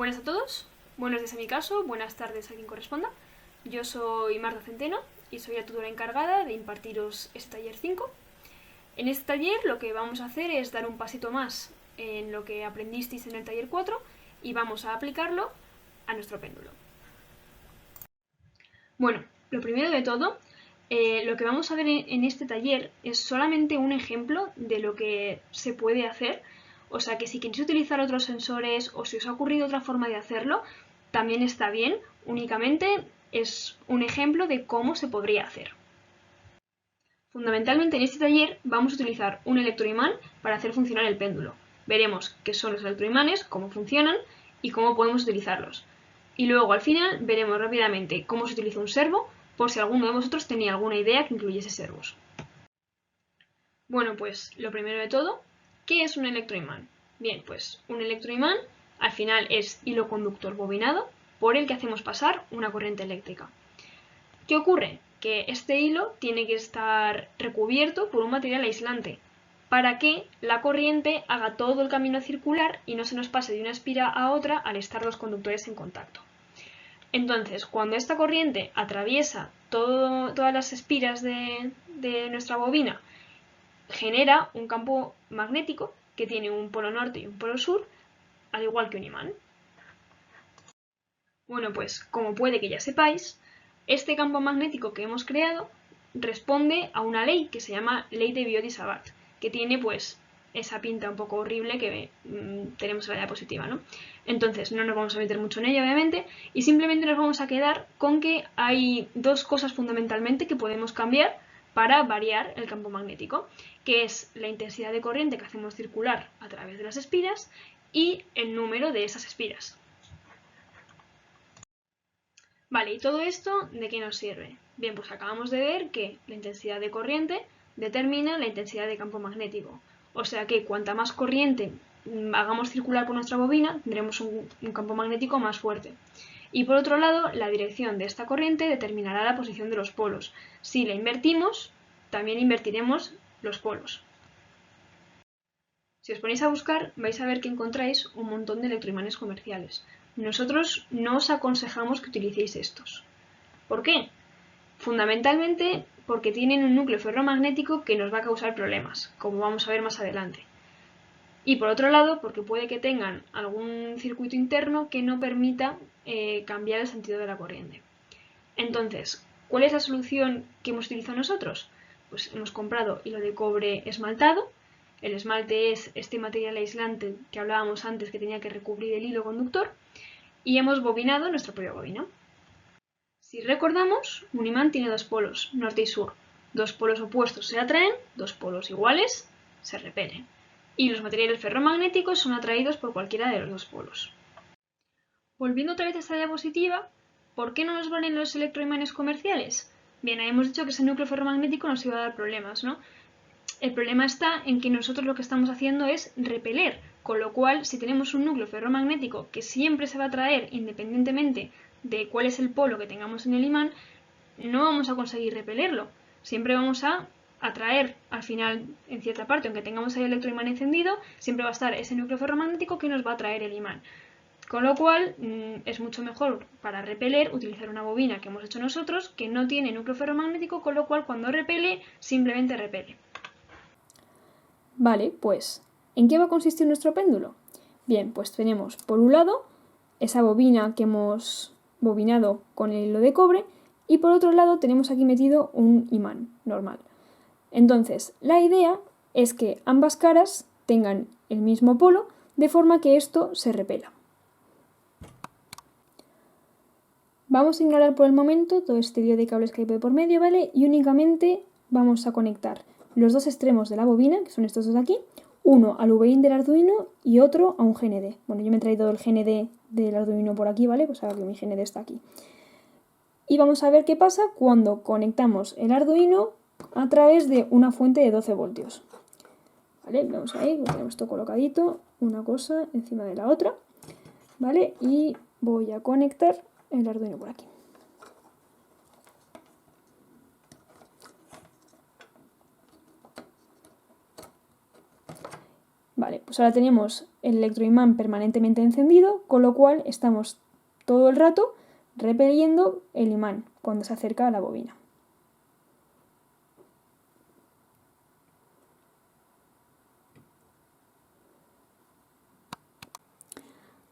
Buenas a todos, buenos días en mi caso, buenas tardes a quien corresponda. Yo soy Marta Centeno y soy la tutora encargada de impartiros este taller 5. En este taller lo que vamos a hacer es dar un pasito más en lo que aprendisteis en el taller 4 y vamos a aplicarlo a nuestro péndulo. Bueno, lo primero de todo, lo que vamos a ver en este taller es solamente un ejemplo de lo que se puede hacer. O sea que si queréis utilizar otros sensores o si os ha ocurrido otra forma de hacerlo, también está bien, únicamente es un ejemplo de cómo se podría hacer. Fundamentalmente en este taller vamos a utilizar un electroimán para hacer funcionar el péndulo. Veremos qué son los electroimanes, cómo funcionan y cómo podemos utilizarlos. Y luego al final veremos rápidamente cómo se utiliza un servo, por si alguno de vosotros tenía alguna idea que incluyese servos. Bueno, pues lo primero de todo, ¿qué es un electroimán? Bien, pues un electroimán al final es hilo conductor bobinado por el que hacemos pasar una corriente eléctrica. ¿Qué ocurre? Que este hilo tiene que estar recubierto por un material aislante para que la corriente haga todo el camino circular y no se nos pase de una espira a otra al estar los conductores en contacto. Entonces, cuando esta corriente atraviesa todas las espiras de nuestra bobina, genera un campo magnético que tiene un polo norte y un polo sur, al igual que un imán. Bueno, pues como puede que ya sepáis, este campo magnético que hemos creado responde a una ley que se llama ley de Biot-Savart, que tiene pues esa pinta un poco horrible que tenemos en la diapositiva, ¿no? Entonces no nos vamos a meter mucho en ella, obviamente, y simplemente nos vamos a quedar con que hay dos cosas fundamentalmente que podemos cambiar para variar el campo magnético, que es la intensidad de corriente que hacemos circular a través de las espiras y el número de esas espiras. Vale, ¿y todo esto de qué nos sirve? Bien, pues acabamos de ver que la intensidad de corriente determina la intensidad de campo magnético. O sea que cuanta más corriente hagamos circular por nuestra bobina, tendremos un campo magnético más fuerte. Y por otro lado, la dirección de esta corriente determinará la posición de los polos. Si la invertimos, también invertiremos los polos. Si os ponéis a buscar, vais a ver que encontráis un montón de electroimanes comerciales. Nosotros no os aconsejamos que utilicéis estos. ¿Por qué? Fundamentalmente porque tienen un núcleo ferromagnético que nos va a causar problemas, como vamos a ver más adelante. Y por otro lado, porque puede que tengan algún circuito interno que no permita cambiar el sentido de la corriente. Entonces, ¿cuál es la solución que hemos utilizado nosotros? Pues hemos comprado hilo de cobre esmaltado. El esmalte es este material aislante que hablábamos antes que tenía que recubrir el hilo conductor. Y hemos bobinado nuestra propia bobina. Si recordamos, un imán tiene dos polos, norte y sur. Dos polos opuestos se atraen, dos polos iguales se repelen. Y los materiales ferromagnéticos son atraídos por cualquiera de los dos polos. Volviendo otra vez a esta diapositiva, ¿por qué no nos valen los electroimanes comerciales? Bien, hemos dicho que ese núcleo ferromagnético nos iba a dar problemas, ¿no? El problema está en que nosotros lo que estamos haciendo es repeler, con lo cual si tenemos un núcleo ferromagnético que siempre se va a atraer independientemente de cuál es el polo que tengamos en el imán, no vamos a conseguir repelerlo. Siempre vamos a atraer al final en cierta parte, aunque tengamos el electroimán encendido, siempre va a estar ese núcleo ferromagnético que nos va a atraer el imán. Con lo cual es mucho mejor para repeler utilizar una bobina que hemos hecho nosotros que no tiene núcleo ferromagnético, con lo cual cuando repele simplemente repele. Vale, pues, ¿en qué va a consistir nuestro péndulo? Bien, pues tenemos por un lado esa bobina que hemos bobinado con el hilo de cobre y por otro lado tenemos aquí metido un imán normal. Entonces, la idea es que ambas caras tengan el mismo polo de forma que esto se repela. Vamos a ignorar por el momento todo este lío de cables que hay por medio, ¿vale? Y únicamente vamos a conectar los dos extremos de la bobina, que son estos dos de aquí, uno al VIN del Arduino y otro a un GND. Bueno, yo me he traído el GND del Arduino por aquí, ¿vale? Pues ahora que mi GND está aquí. Y vamos a ver qué pasa cuando conectamos el Arduino a través de una fuente de 12 voltios. ¿Vale? Vamos ahí, tenemos esto colocadito, una cosa encima de la otra, ¿vale? Y voy a conectar el Arduino por aquí. Vale, pues ahora tenemos el electroimán permanentemente encendido, con lo cual estamos todo el rato repeliendo el imán cuando se acerca a la bobina.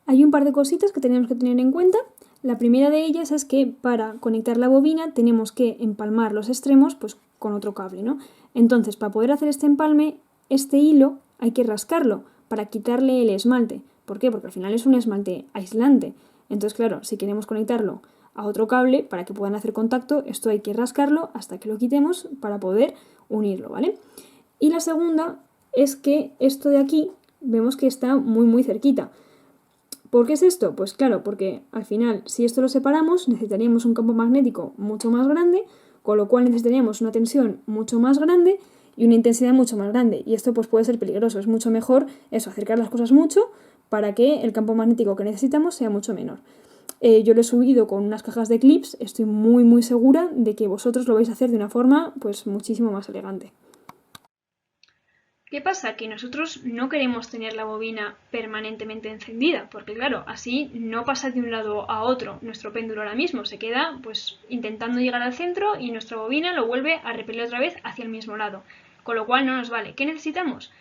Hay un par de cositas que tenemos que tener en cuenta. La primera de ellas es que para conectar la bobina tenemos que empalmar los extremos pues, con otro cable, ¿no? Entonces, para poder hacer este empalme, este hilo hay que rascarlo para quitarle el esmalte. ¿Por qué? Porque al final es un esmalte aislante. Entonces, claro, si queremos conectarlo a otro cable para que puedan hacer contacto, esto hay que rascarlo hasta que lo quitemos para poder unirlo, ¿vale? Y la segunda es que esto de aquí vemos que está muy cerquita. ¿Por qué es esto? Pues claro, porque al final, si esto lo separamos, necesitaríamos un campo magnético mucho más grande, con lo cual necesitaríamos una tensión mucho más grande y una intensidad mucho más grande. Y esto pues puede ser peligroso. Es mucho mejor eso, acercar las cosas mucho para que el campo magnético que necesitamos sea mucho menor. Yo lo he subido con unas cajas de clips, estoy muy segura de que vosotros lo vais a hacer de una forma pues muchísimo más elegante. ¿Qué pasa? Que nosotros no queremos tener la bobina permanentemente encendida, porque claro, así no pasa de un lado a otro nuestro péndulo ahora mismo, se queda pues intentando llegar al centro y nuestra bobina lo vuelve a repeler otra vez hacia el mismo lado, con lo cual no nos vale. ¿Qué necesitamos?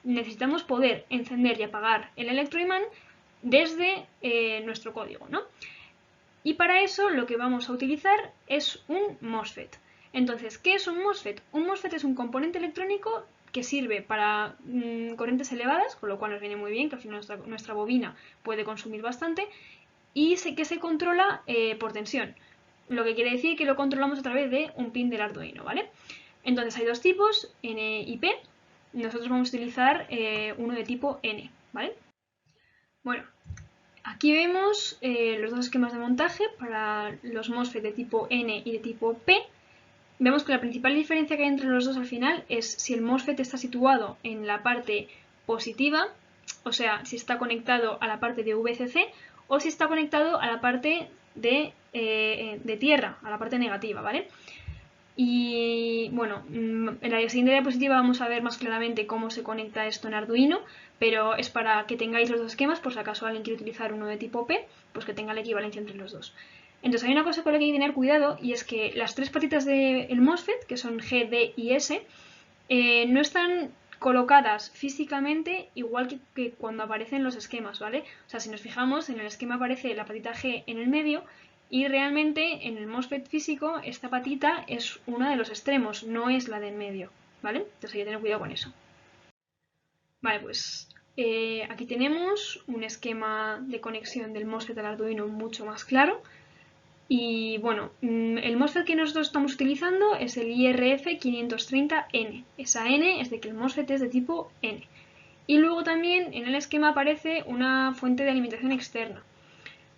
Necesitamos poder encender y apagar el electroimán desde nuestro código, ¿no? Y para eso lo que vamos a utilizar es un MOSFET. Entonces, ¿qué es un MOSFET? Un MOSFET es un componente electrónico que sirve para corrientes elevadas, con lo cual nos viene muy bien, que al final nuestra bobina puede consumir bastante, y que se controla por tensión, lo que quiere decir que lo controlamos a través de un pin del Arduino, ¿vale? Entonces hay dos tipos, N y P. Nosotros vamos a utilizar uno de tipo N, ¿vale? Bueno, aquí vemos los dos esquemas de montaje para los MOSFET de tipo N y de tipo P. Vemos que la principal diferencia que hay entre los dos al final es si el MOSFET está situado en la parte positiva, o sea, si está conectado a la parte de VCC o si está conectado a la parte de tierra, a la parte negativa, ¿vale? Y bueno, en la siguiente diapositiva vamos a ver más claramente cómo se conecta esto en Arduino, pero es para que tengáis los dos esquemas, por si acaso alguien quiere utilizar uno de tipo P, pues que tenga la equivalencia entre los dos. Entonces hay una cosa con la que hay que tener cuidado y es que las tres patitas del MOSFET, que son G, D y S, no están colocadas físicamente igual que cuando aparecen los esquemas, ¿vale? O sea, si nos fijamos, en el esquema aparece la patita G en el medio y realmente en el MOSFET físico esta patita es una de los extremos, no es la del medio, ¿vale? Entonces hay que tener cuidado con eso. Vale, pues aquí tenemos un esquema de conexión del MOSFET al Arduino mucho más claro. Y bueno, el MOSFET que nosotros estamos utilizando es el IRF530N. Esa N es de que el MOSFET es de tipo N. Y luego también en el esquema aparece una fuente de alimentación externa.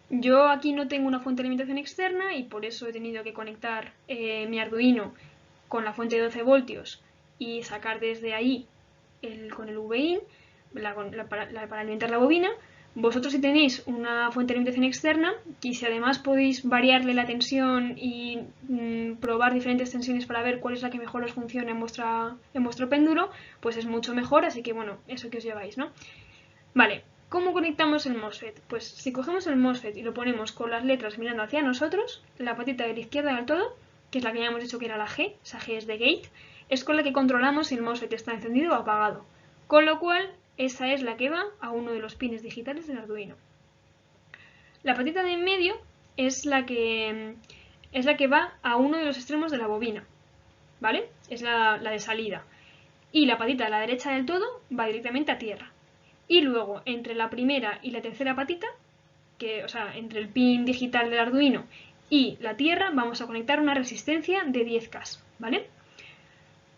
Yo aquí no tengo una fuente de alimentación externa y por eso he tenido que conectar mi Arduino con la fuente de 12 voltios y sacar desde ahí con el VIN para alimentar la bobina. Vosotros si tenéis una fuente de alimentación externa y si además podéis variarle la tensión y probar diferentes tensiones para ver cuál es la que mejor os funciona en vuestro péndulo, pues es mucho mejor, así que bueno, eso que os lleváis, ¿no? Vale, ¿cómo conectamos el MOSFET? Pues si cogemos el MOSFET y lo ponemos con las letras mirando hacia nosotros, la patita de la izquierda del todo, que es la que ya hemos dicho que era la G, esa G es de gate, es con la que controlamos si el MOSFET está encendido o apagado. Con lo cual, esa es la que va a uno de los pines digitales del Arduino. La patita de en medio es la que va a uno de los extremos de la bobina, ¿vale? Es la de salida. Y la patita de la derecha del todo va directamente a tierra. Y luego, entre la primera y la tercera patita, o sea, entre el pin digital del Arduino y la tierra, vamos a conectar una resistencia de 10K, ¿vale?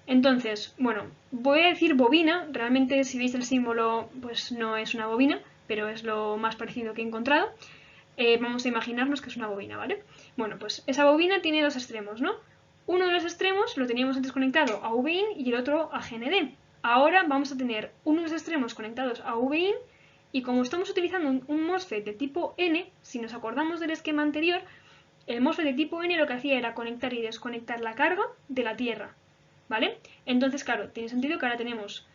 Entonces, bueno, voy a decir bobina, realmente si veis el símbolo, pues no es una bobina, pero es lo más parecido que he encontrado. Vamos a imaginarnos que es una bobina, ¿vale? Bueno, pues esa bobina tiene dos extremos, ¿no? Uno de los extremos lo teníamos antes conectado a VIN y el otro a GND. Ahora vamos a tener unos extremos conectados a VIN y como estamos utilizando un MOSFET de tipo N, si nos acordamos del esquema anterior, el MOSFET de tipo N lo que hacía era conectar y desconectar la carga de la tierra, ¿vale? Entonces, claro, tiene sentido que ahora tenemos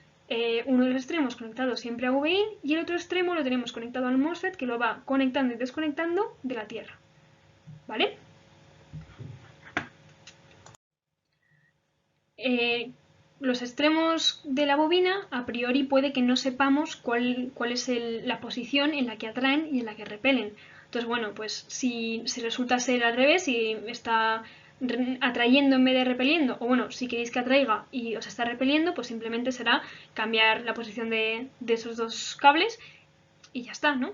uno de los extremos conectado siempre a VIN y el otro extremo lo tenemos conectado al MOSFET que lo va conectando y desconectando de la tierra. ¿Vale? Los extremos de la bobina, a priori puede que no sepamos cuál es la posición en la que atraen y en la que repelen. Entonces, bueno, pues si resulta ser al revés, si está atrayendo en vez de repeliendo, o bueno, si queréis que atraiga y os está repeliendo, pues simplemente será cambiar la posición de esos dos cables y ya está, ¿no?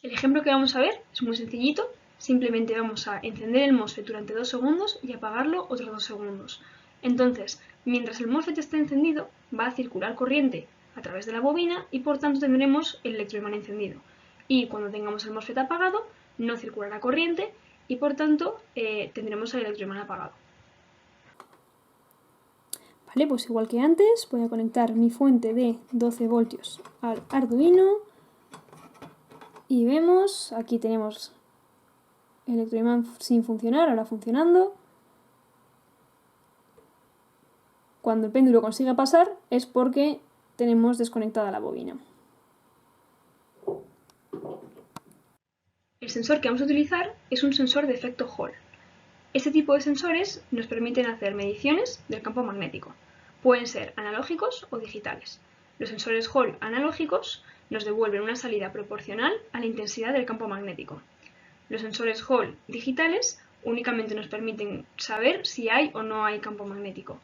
El ejemplo que vamos a ver es muy sencillito, simplemente vamos a encender el MOSFET durante 2 segundos y apagarlo otros 2 segundos. Entonces, mientras el MOSFET esté encendido, va a circular corriente a través de la bobina y por tanto tendremos el electroimán encendido. Y cuando tengamos el MOSFET apagado, no circulará corriente y por tanto tendremos el electroimán apagado. Vale, pues igual que antes, voy a conectar mi fuente de 12 voltios al Arduino y vemos, aquí tenemos el electroimán sin funcionar, ahora funcionando. Cuando el péndulo consiga pasar es porque tenemos desconectada la bobina. El sensor que vamos a utilizar es un sensor de efecto Hall. Este tipo de sensores nos permiten hacer mediciones del campo magnético. Pueden ser analógicos o digitales. Los sensores Hall analógicos nos devuelven una salida proporcional a la intensidad del campo magnético. Los sensores Hall digitales únicamente nos permiten saber si hay o no hay campo magnético.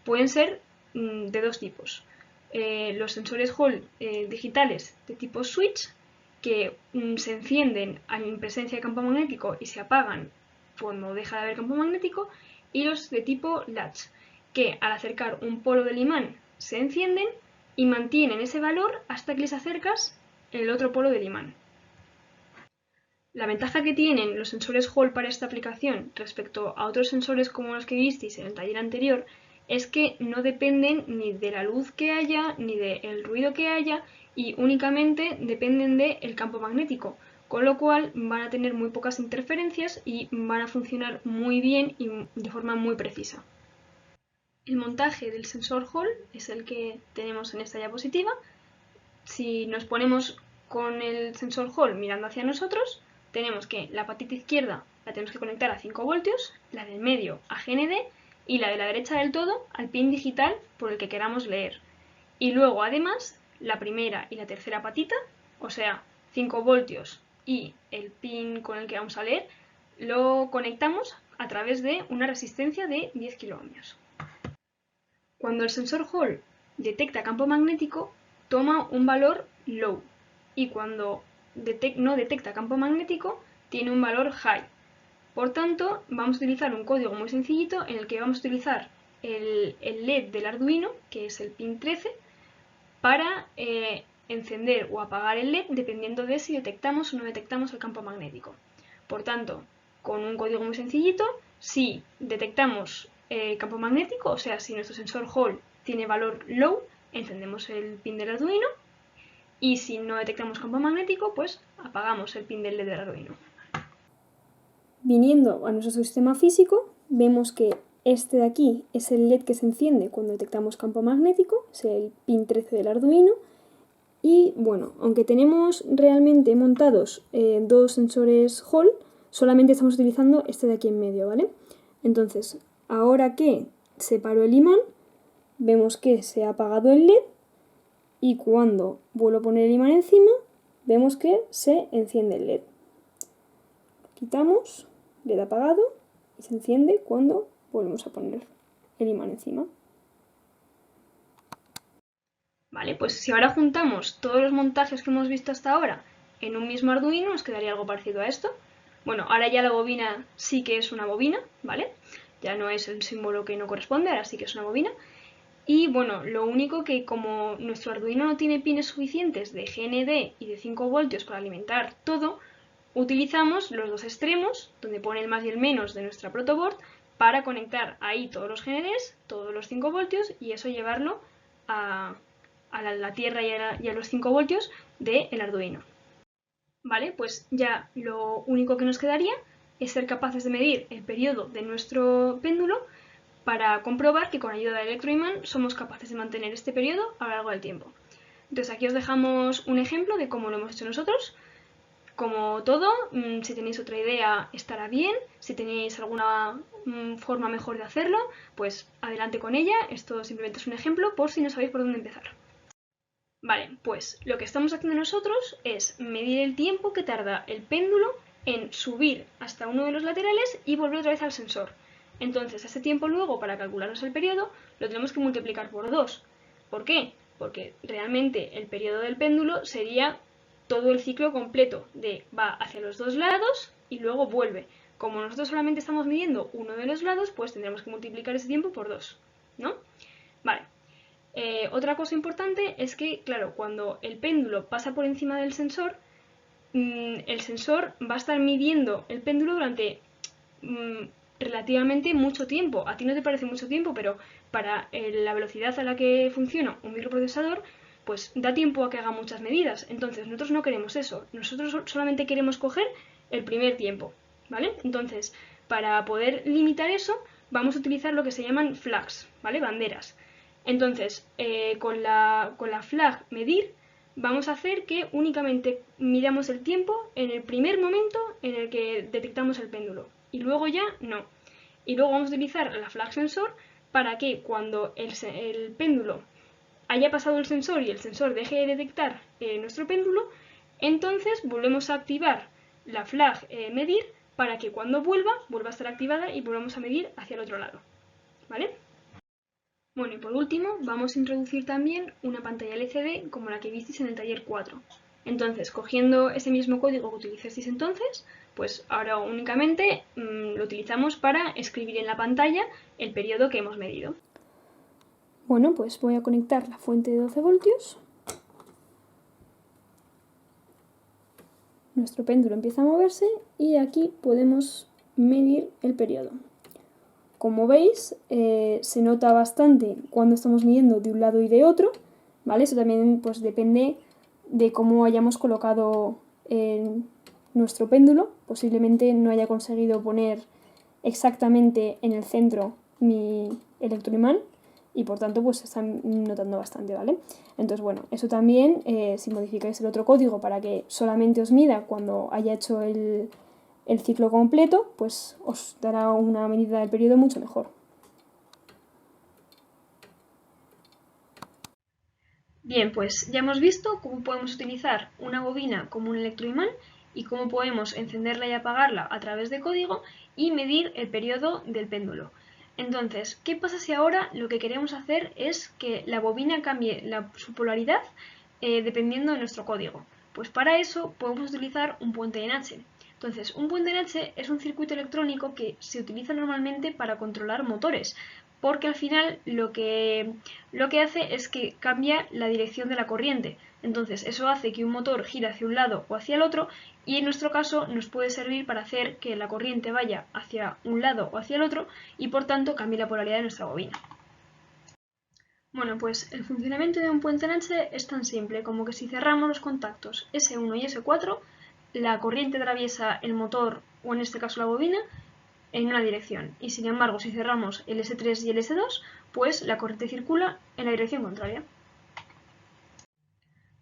Pueden ser de dos tipos. Los sensores Hall digitales de tipo switch, que se encienden en presencia de campo magnético y se apagan cuando deja de haber campo magnético, y los de tipo latch, que al acercar un polo del imán se encienden y mantienen ese valor hasta que les acercas el otro polo del imán. La ventaja que tienen los sensores Hall para esta aplicación respecto a otros sensores como los que visteis en el taller anterior es que no dependen ni de la luz que haya ni del ruido que haya y únicamente dependen del campo magnético, con lo cual van a tener muy pocas interferencias y van a funcionar muy bien y de forma muy precisa. El montaje del sensor Hall es el que tenemos en esta diapositiva. Si nos ponemos con el sensor Hall mirando hacia nosotros, tenemos que la patita izquierda la tenemos que conectar a 5 voltios, la del medio a GND y la de la derecha del todo al pin digital por el que queramos leer. Y luego además la primera y la tercera patita, o sea 5 voltios y el pin con el que vamos a leer, lo conectamos a través de una resistencia de 10 kiloohmios. Cuando el sensor Hall detecta campo magnético, toma un valor low y cuando no detecta campo magnético tiene un valor high. Por tanto, vamos a utilizar un código muy sencillito en el que vamos a utilizar el LED del Arduino, que es el pin 13, para encender o apagar el LED dependiendo de si detectamos o no detectamos el campo magnético. Por tanto, con un código muy sencillito, si detectamos campo magnético, o sea, si nuestro sensor Hall tiene valor low, encendemos el pin del Arduino, y si no detectamos campo magnético, pues apagamos el pin del LED del Arduino. Viniendo a nuestro sistema físico, vemos que este de aquí es el LED que se enciende cuando detectamos campo magnético, es el pin 13 del Arduino. Y bueno, aunque tenemos realmente montados dos sensores Hall, solamente estamos utilizando este de aquí en medio, ¿vale? Entonces, ahora que separo el imán, vemos que se ha apagado el LED y cuando vuelvo a poner el imán encima, vemos que se enciende el LED. Quitamos, LED apagado y se enciende cuando volvemos a poner el imán encima. Vale, pues si ahora juntamos todos los montajes que hemos visto hasta ahora en un mismo Arduino, nos quedaría algo parecido a esto. Bueno, ahora ya la bobina sí que es una bobina, ¿vale? Ya no es el símbolo que no corresponde, ahora sí que es una bobina. Y bueno, lo único que como nuestro Arduino no tiene pines suficientes de GND y de 5 voltios para alimentar todo, utilizamos los dos extremos, donde pone el más y el menos de nuestra protoboard, para conectar ahí todos los GNDs, todos los 5 voltios y eso llevarlo a la tierra y a los 5 voltios del Arduino. Vale, pues ya lo único que nos quedaría es ser capaces de medir el periodo de nuestro péndulo para comprobar que con ayuda del electroimán somos capaces de mantener este periodo a lo largo del tiempo. Entonces aquí os dejamos un ejemplo de cómo lo hemos hecho nosotros. Como todo, si tenéis otra idea estará bien, si tenéis alguna forma mejor de hacerlo, pues adelante con ella. Esto simplemente es un ejemplo por si no sabéis por dónde empezar. Vale, pues lo que estamos haciendo nosotros es medir el tiempo que tarda el péndulo en subir hasta uno de los laterales y volver otra vez al sensor. Entonces, ese tiempo luego, para calcularnos el periodo, lo tenemos que multiplicar por 2. ¿Por qué? Porque realmente el periodo del péndulo sería todo el ciclo completo de va hacia los dos lados y luego vuelve. Como nosotros solamente estamos midiendo uno de los lados, pues tendremos que multiplicar ese tiempo por 2, ¿no? Vale. Otra cosa importante es que, claro, cuando el péndulo pasa por encima del sensor, el sensor va a estar midiendo el péndulo durante relativamente mucho tiempo. A ti no te parece mucho tiempo, pero para la velocidad a la que funciona un microprocesador, pues da tiempo a que haga muchas medidas. Entonces nosotros no queremos eso, nosotros solamente queremos coger el primer tiempo, ¿vale? Entonces, para poder limitar eso, vamos a utilizar lo que se llaman flags, ¿vale? Banderas. Entonces, con la flag medir, vamos a hacer que únicamente midamos el tiempo en el primer momento en el que detectamos el péndulo, y luego ya no. Y luego vamos a utilizar la flag sensor para que cuando el péndulo haya pasado el sensor y el sensor deje de detectar nuestro péndulo, entonces volvemos a activar la flag medir para que cuando vuelva a estar activada y volvamos a medir hacia el otro lado, ¿vale? Bueno, y por último vamos a introducir también una pantalla LCD como la que visteis en el taller 4. Entonces, cogiendo ese mismo código que utilizasteis entonces, pues ahora únicamente lo utilizamos para escribir en la pantalla el periodo que hemos medido. Bueno, pues voy a conectar la fuente de 12 voltios. Nuestro péndulo empieza a moverse y aquí podemos medir el periodo. Como veis, se nota bastante cuando estamos midiendo de un lado y de otro, ¿vale? Eso también pues, depende de cómo hayamos colocado nuestro péndulo. Posiblemente no haya conseguido poner exactamente en el centro mi electroimán y por tanto pues se están notando bastante, ¿vale? Entonces, bueno, eso también, si modificáis el otro código para que solamente os mida cuando haya hecho el ciclo completo, pues os dará una medida del periodo mucho mejor. Bien, pues ya hemos visto cómo podemos utilizar una bobina como un electroimán y cómo podemos encenderla y apagarla a través de código y medir el periodo del péndulo. Entonces, ¿qué pasa si ahora lo que queremos hacer es que la bobina cambie su polaridad dependiendo de nuestro código? Pues para eso podemos utilizar un puente en H. Entonces, un puente en H es un circuito electrónico que se utiliza normalmente para controlar motores, porque al final lo que hace es que cambia la dirección de la corriente. Entonces, eso hace que un motor gire hacia un lado o hacia el otro, y en nuestro caso nos puede servir para hacer que la corriente vaya hacia un lado o hacia el otro y por tanto cambie la polaridad de nuestra bobina. Bueno, pues el funcionamiento de un puente en H es tan simple como que si cerramos los contactos S1 y S4, la corriente atraviesa el motor, o en este caso la bobina, en una dirección, y sin embargo si cerramos el S3 y el S2, pues la corriente circula en la dirección contraria.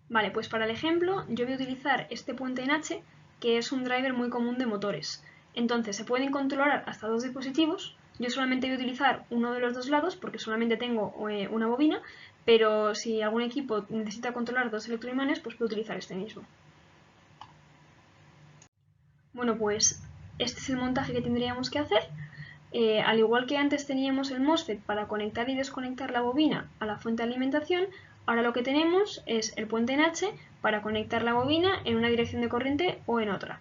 Vale, pues para el ejemplo yo voy a utilizar este puente en H, que es un driver muy común de motores. Entonces se pueden controlar hasta dos dispositivos. Yo solamente voy a utilizar uno de los dos lados porque solamente tengo una bobina, pero si algún equipo necesita controlar dos electroimanes, pues puedo utilizar este mismo. Bueno, pues este es el montaje que tendríamos que hacer. Al igual que antes teníamos el MOSFET para conectar y desconectar la bobina a la fuente de alimentación, ahora lo que tenemos es el puente en H para conectar la bobina en una dirección de corriente o en otra.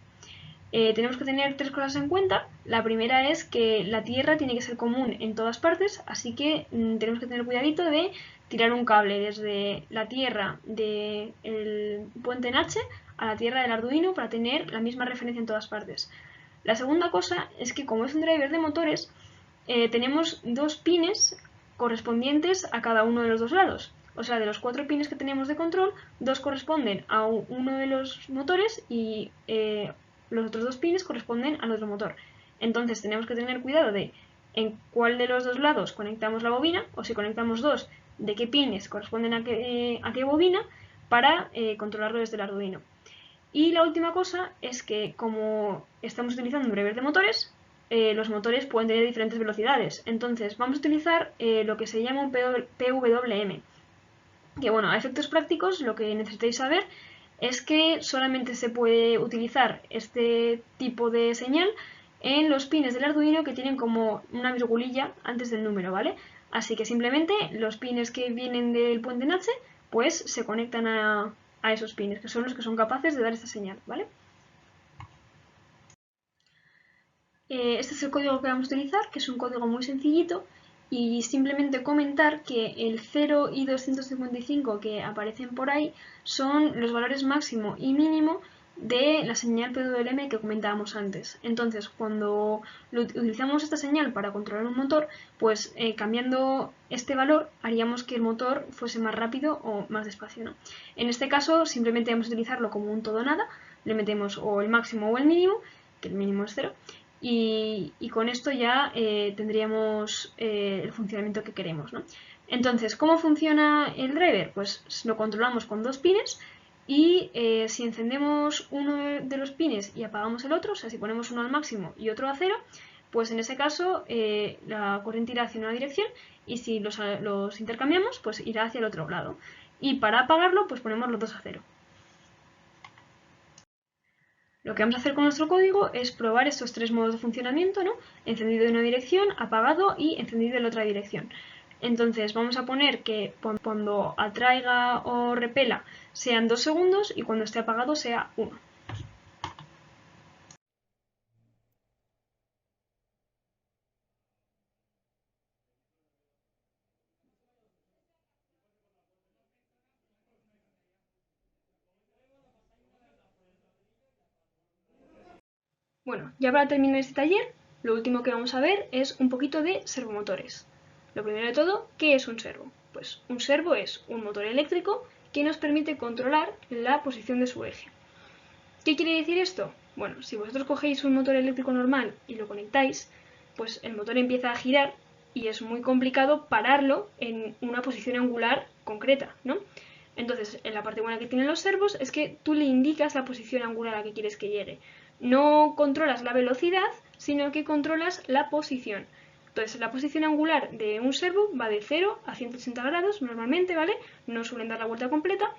Tenemos que tener tres cosas en cuenta. La primera es que la tierra tiene que ser común en todas partes, así que tenemos que tener cuidadito de tirar un cable desde la tierra del puente en H a la tierra del Arduino para tener la misma referencia en todas partes. La segunda cosa es que como es un driver de motores, tenemos dos pines correspondientes a cada uno de los dos lados. O sea, de los 4 pines que tenemos de control, 2 corresponden a uno de los motores y los otros 2 pines corresponden al otro motor. Entonces tenemos que tener cuidado de en cuál de los dos lados conectamos la bobina, o si conectamos dos, de qué pines corresponden a qué bobina, para controlarlo desde el Arduino. Y la última cosa es que, como estamos utilizando un driver de motores, los motores pueden tener diferentes velocidades. Entonces vamos a utilizar lo que se llama un PWM, que bueno, a efectos prácticos lo que necesitáis saber es que solamente se puede utilizar este tipo de señal en los pines del Arduino que tienen como una virgulilla antes del número, ¿vale? Así que simplemente los pines que vienen del puente NACH pues se conectan a esos pines, que son los que son capaces de dar esta señal, ¿vale? Este es el código que vamos a utilizar, que es un código muy sencillito, y simplemente comentar que el 0 y 255 que aparecen por ahí son los valores máximo y mínimo de la señal PWM que comentábamos antes. Entonces, cuando utilizamos esta señal para controlar un motor, pues cambiando este valor haríamos que el motor fuese más rápido o más despacio, ¿no? En este caso, simplemente vamos a utilizarlo como un todo o nada, le metemos o el máximo o el mínimo, que el mínimo es 0, y con esto ya tendríamos el funcionamiento que queremos, ¿no? Entonces, ¿cómo funciona el driver? Pues lo controlamos con dos pines y si encendemos uno de los pines y apagamos el otro, o sea, si ponemos uno al máximo y otro a 0, pues en ese caso la corriente irá hacia una dirección y si los intercambiamos, pues irá hacia el otro lado. Y para apagarlo, pues ponemos los dos a 0. Lo que vamos a hacer con nuestro código es probar estos tres modos de funcionamiento, ¿no? Encendido en una dirección, apagado y encendido en la otra dirección. Entonces vamos a poner que cuando atraiga o repela sean 2 segundos y cuando esté apagado sea 1. Bueno, ya para terminar este taller, lo último que vamos a ver es un poquito de servomotores. Lo primero de todo, ¿qué es un servo? Pues un servo es un motor eléctrico que nos permite controlar la posición de su eje. ¿Qué quiere decir esto? Bueno, si vosotros cogéis un motor eléctrico normal y lo conectáis, pues el motor empieza a girar y es muy complicado pararlo en una posición angular concreta, ¿no? Entonces, en la parte buena que tienen los servos es que tú le indicas la posición angular a la que quieres que llegue. No controlas la velocidad, sino que controlas la posición. Entonces, la posición angular de un servo va de 0 a 180 grados normalmente, ¿vale? No suelen dar la vuelta completa.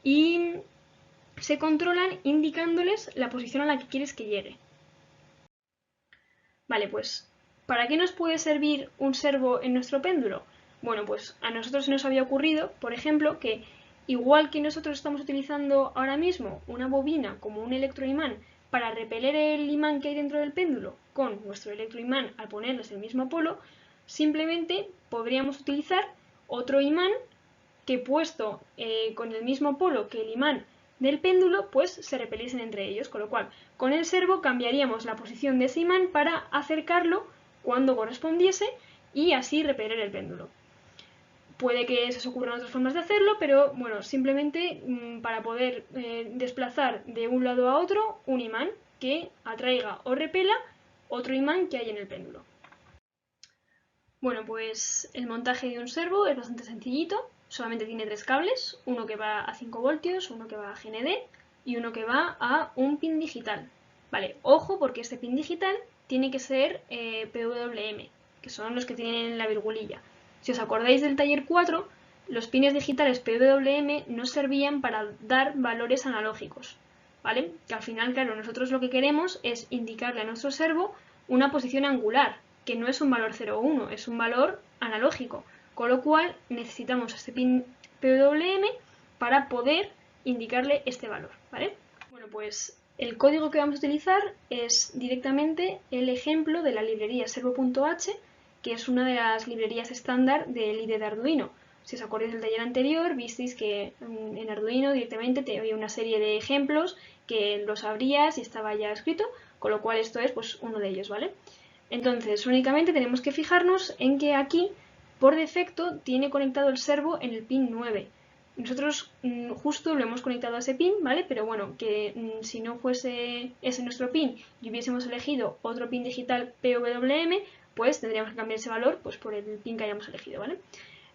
Y se controlan indicándoles la posición a la que quieres que llegue. Vale, pues, ¿para qué nos puede servir un servo en nuestro péndulo? Bueno, pues a nosotros se nos había ocurrido, por ejemplo, que igual que nosotros estamos utilizando ahora mismo una bobina como un electroimán para repeler el imán que hay dentro del péndulo con nuestro electroimán al ponerles el mismo polo, simplemente podríamos utilizar otro imán que puesto con el mismo polo que el imán del péndulo, pues se repeliesen entre ellos, con lo cual con el servo cambiaríamos la posición de ese imán para acercarlo cuando correspondiese y así repeler el péndulo. Puede que se os ocurran otras formas de hacerlo, pero bueno, simplemente para poder desplazar de un lado a otro un imán que atraiga o repela otro imán que hay en el péndulo. Bueno, pues el montaje de un servo es bastante sencillito. Solamente tiene 3 cables, uno que va a 5 voltios, uno que va a GND y uno que va a un pin digital. Vale, ojo porque este pin digital tiene que ser PWM, que son los que tienen la virgulilla. Si os acordáis del taller 4, los pines digitales PWM nos servían para dar valores analógicos, ¿vale? Que al final, claro, nosotros lo que queremos es indicarle a nuestro servo una posición angular, que no es un valor 0 o 1, es un valor analógico. Con lo cual necesitamos este pin PWM para poder indicarle este valor, ¿vale? Bueno, pues el código que vamos a utilizar es directamente el ejemplo de la librería servo.h, que es una de las librerías estándar del IDE de Arduino. Si os acordáis del taller anterior, visteis que en Arduino directamente te había una serie de ejemplos que los abrías y estaba ya escrito, con lo cual esto es pues uno de ellos, ¿vale? Entonces, únicamente tenemos que fijarnos en que aquí por defecto tiene conectado el servo en el pin 9. Nosotros justo lo hemos conectado a ese pin, ¿vale? Pero bueno, que si no fuese ese nuestro pin y hubiésemos elegido otro pin digital PWM, pues tendríamos que cambiar ese valor pues, por el pin que hayamos elegido, ¿vale?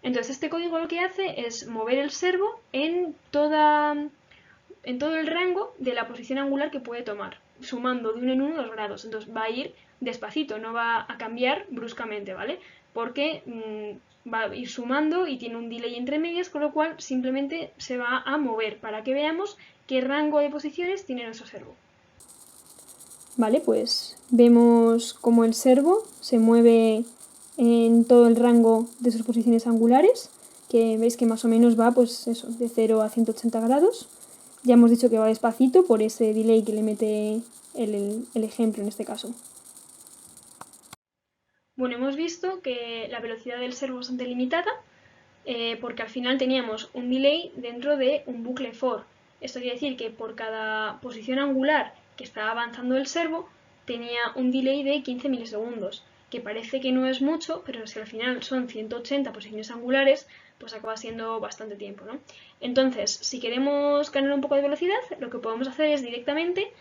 Entonces este código lo que hace es mover el servo en todo el rango de la posición angular que puede tomar, sumando de 1 en 1 los grados. Entonces va a ir despacito, no va a cambiar bruscamente, ¿vale? Porque va a ir sumando y tiene un delay entre medias, con lo cual simplemente se va a mover para que veamos qué rango de posiciones tiene nuestro servo. Vale, pues vemos cómo el servo se mueve en todo el rango de sus posiciones angulares, que veis que más o menos va pues eso, de 0 a 180 grados. Ya hemos dicho que va despacito por ese delay que le mete el ejemplo en este caso. Bueno, hemos visto que la velocidad del servo es bastante limitada porque al final teníamos un delay dentro de un bucle for. Esto quiere decir que por cada posición angular que estaba avanzando el servo tenía un delay de 15 milisegundos, que parece que no es mucho, pero si al final son 180 posiciones angulares, pues acaba siendo bastante tiempo, ¿no? Entonces, si queremos ganar un poco de velocidad, lo que podemos hacer es directamente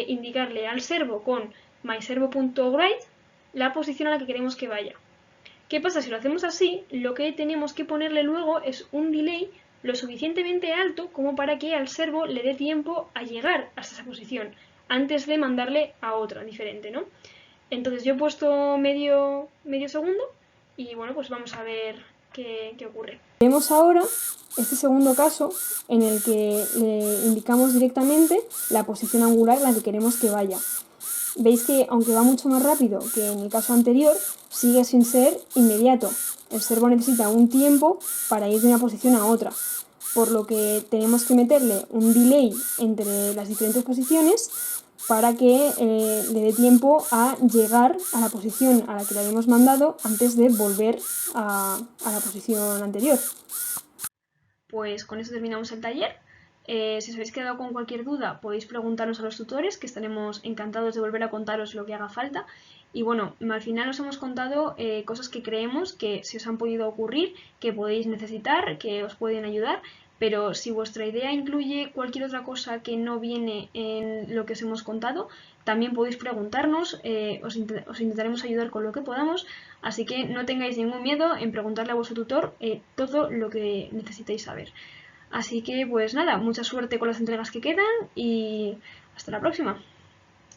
indicarle al servo con myservo.write la posición a la que queremos que vaya. ¿Qué pasa? Si lo hacemos así, lo que tenemos que ponerle luego es un delay lo suficientemente alto como para que al servo le dé tiempo a llegar hasta esa posición antes de mandarle a otra diferente, ¿no? Entonces yo he puesto medio segundo y bueno, pues vamos a ver qué ocurre. Vemos ahora este segundo caso en el que le indicamos directamente la posición angular en la que queremos que vaya. Veis que aunque va mucho más rápido que en el caso anterior, sigue sin ser inmediato. El servo necesita un tiempo para ir de una posición a otra, por lo que tenemos que meterle un delay entre las diferentes posiciones para que le dé tiempo a llegar a la posición a la que le habíamos mandado antes de volver a la posición anterior. Pues con eso terminamos el taller. Si os habéis quedado con cualquier duda, podéis preguntarnos a los tutores, que estaremos encantados de volver a contaros lo que haga falta. Y bueno, al final os hemos contado cosas que creemos que se os han podido ocurrir, que podéis necesitar, que os pueden ayudar. Pero si vuestra idea incluye cualquier otra cosa que no viene en lo que os hemos contado, también podéis preguntarnos, os intentaremos ayudar con lo que podamos, así que no tengáis ningún miedo en preguntarle a vuestro tutor todo lo que necesitéis saber. Así que pues nada, mucha suerte con las entregas que quedan y hasta la próxima.